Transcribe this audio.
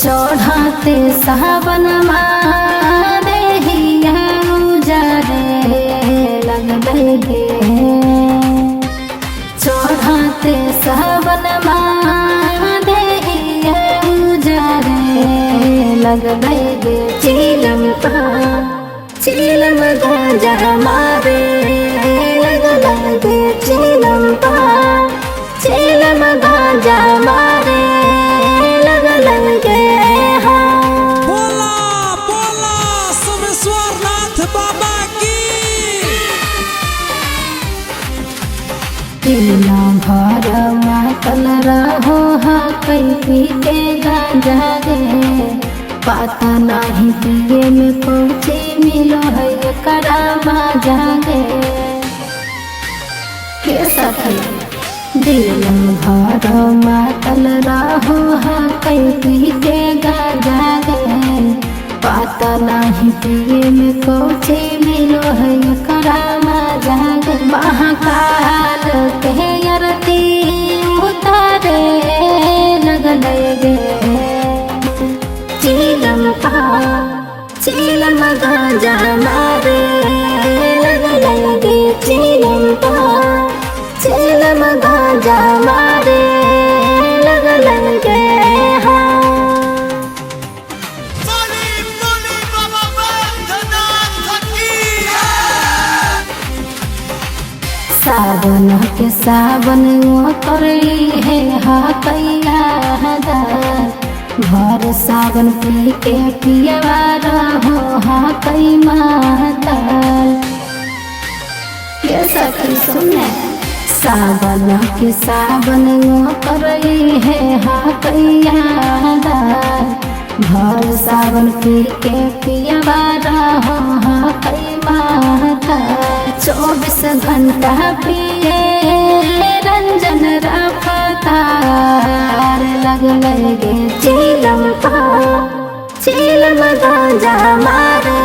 चढ़ाते सावन मारे हिया उजारे लगबे गे। चढ़ाते सावन मारे हिया उजारे लगबे गे। चिलम गांजा मारे लगबे चिलम गांजा मारे लगलगे। बोला बोला सोमेश्वरनाथ बाबा की। पीला भर मातल रहो हा कई पी के गांजा गे। पता नहीं पिए में पहुँचे मिलो है करा मजा गे। के सखी दिलम भर मातल रहो हा कई पी के गांजा गे। पता नहीं पिए में पहुँचे मिलो है करा मजा गे। महाकाल के आरती उतारे लगलगे। चिलम गांजा मारे लगलगे। चिलम गांजा मारे लगलगे। बोली बोली बाबा बैद्यनाथ की। सावन के सावन करी है हा कैया भर सावन पी के पियवा रहो हा कई मातल। ये सखी सुने सावन के सावन करई है हा कैया भर सावन पी के पियवा रहो हा कई मातल। 24 घंटा पिए रंजन रफ्तार लगलगे। चिलम गांजा मारे